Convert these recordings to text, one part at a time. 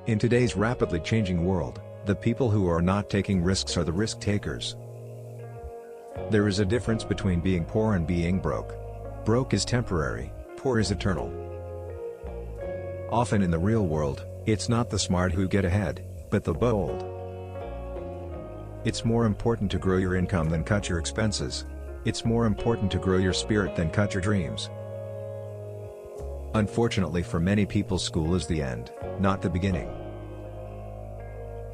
In today's rapidly changing world, the people who are not taking risks are the risk takers. There is a difference between being poor and being broke. Broke is temporary, poor is eternal. Often in the real world, it's not the smart who get ahead, but the bold. It's more important to grow your income than cut your expenses. It's more important to grow your spirit than cut your dreams. Unfortunately for many people, school is the end, not the beginning.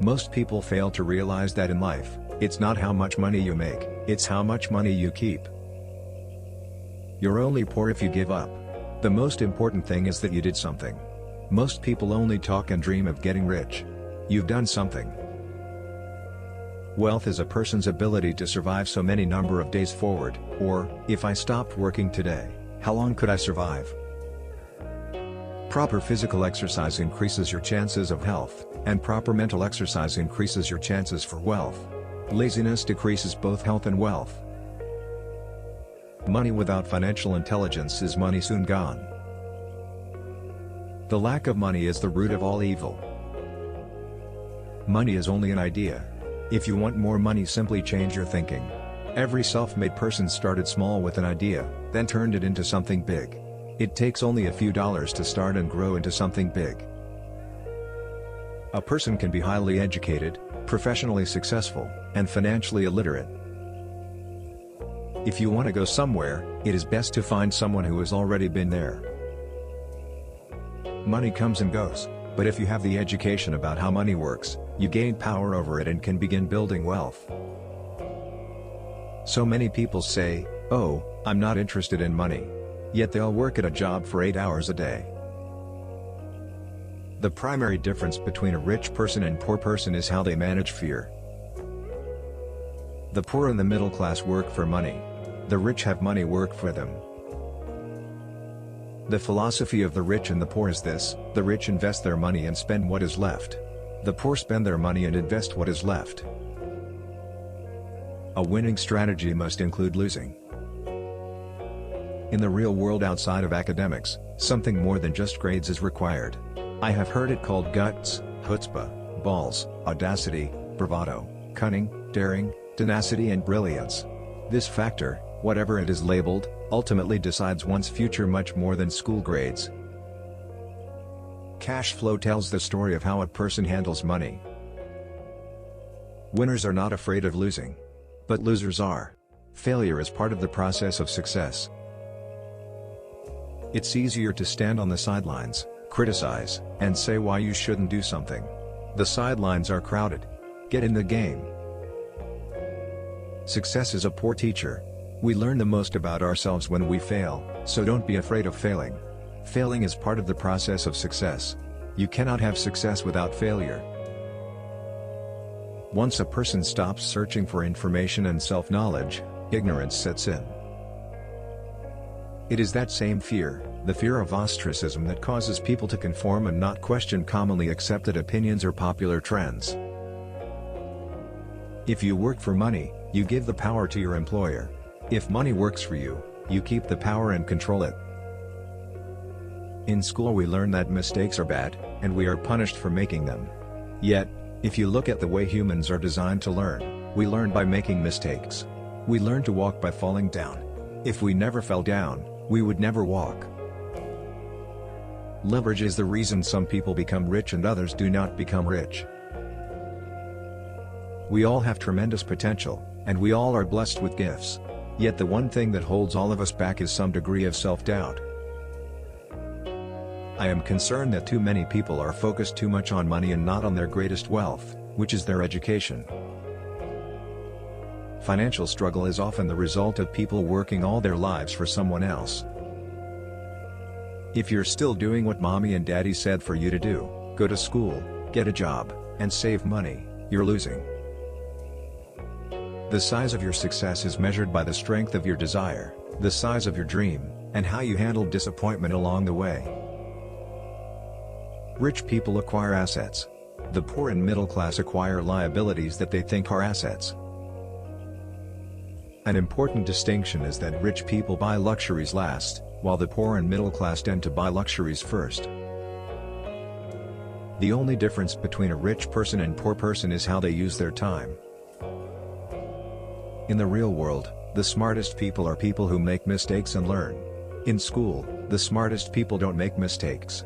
Most people fail to realize that in life, it's not how much money you make, it's how much money you keep. You're only poor if you give up. The most important thing is that you did something. Most people only talk and dream of getting rich. You've done something. Wealth is a person's ability to survive so many number of days forward, or, if I stopped working today, how long could I survive? Proper physical exercise increases your chances of health, and proper mental exercise increases your chances for wealth. Laziness decreases both health and wealth. Money without financial intelligence is money soon gone. The lack of money is the root of all evil. Money is only an idea. If you want more money, simply change your thinking. Every self-made person started small with an idea, then turned it into something big. It takes only a few dollars to start and grow into something big. A person can be highly educated, professionally successful, and financially illiterate. If you want to go somewhere, it is best to find someone who has already been there. Money comes and goes, but if you have the education about how money works, you gain power over it and can begin building wealth. So many people say, "Oh, I'm not interested in money." Yet they'll work at a job for 8 hours a day. The primary difference between a rich person and poor person is how they manage fear. The poor and the middle class work for money. The rich have money work for them. The philosophy of the rich and the poor is this: the rich invest their money and spend what is left. The poor spend their money and invest what is left. A winning strategy must include losing. In the real world outside of academics, something more than just grades is required. I have heard it called guts, chutzpah, balls, audacity, bravado, cunning, daring, tenacity and brilliance. This factor, whatever it is labeled, ultimately decides one's future much more than school grades. Cash flow tells the story of how a person handles money. Winners are not afraid of losing. But losers are. Failure is part of the process of success. It's easier to stand on the sidelines, criticize, and say why you shouldn't do something. The sidelines are crowded. Get in the game. Success is a poor teacher. We learn the most about ourselves when we fail, so don't be afraid of failing. Failing is part of the process of success. You cannot have success without failure. Once a person stops searching for information and self-knowledge, ignorance sets in. It is that same fear, the fear of ostracism, that causes people to conform and not question commonly accepted opinions or popular trends. If you work for money, you give the power to your employer. If money works for you, you keep the power and control it. In school we learn that mistakes are bad, and we are punished for making them. Yet, if you look at the way humans are designed to learn, we learn by making mistakes. We learn to walk by falling down. If we never fell down, we would never walk. Leverage is the reason some people become rich and others do not become rich. We all have tremendous potential, and we all are blessed with gifts. Yet the one thing that holds all of us back is some degree of self-doubt. I am concerned that too many people are focused too much on money and not on their greatest wealth, which is their education. Financial struggle is often the result of people working all their lives for someone else. If you're still doing what mommy and daddy said for you to do, go to school, get a job, and save money, you're losing. The size of your success is measured by the strength of your desire, the size of your dream, and how you handle disappointment along the way. Rich people acquire assets. The poor and middle class acquire liabilities that they think are assets. An important distinction is that rich people buy luxuries last, while the poor and middle class tend to buy luxuries first. The only difference between a rich person and poor person is how they use their time. In the real world, the smartest people are people who make mistakes and learn. In school, the smartest people don't make mistakes.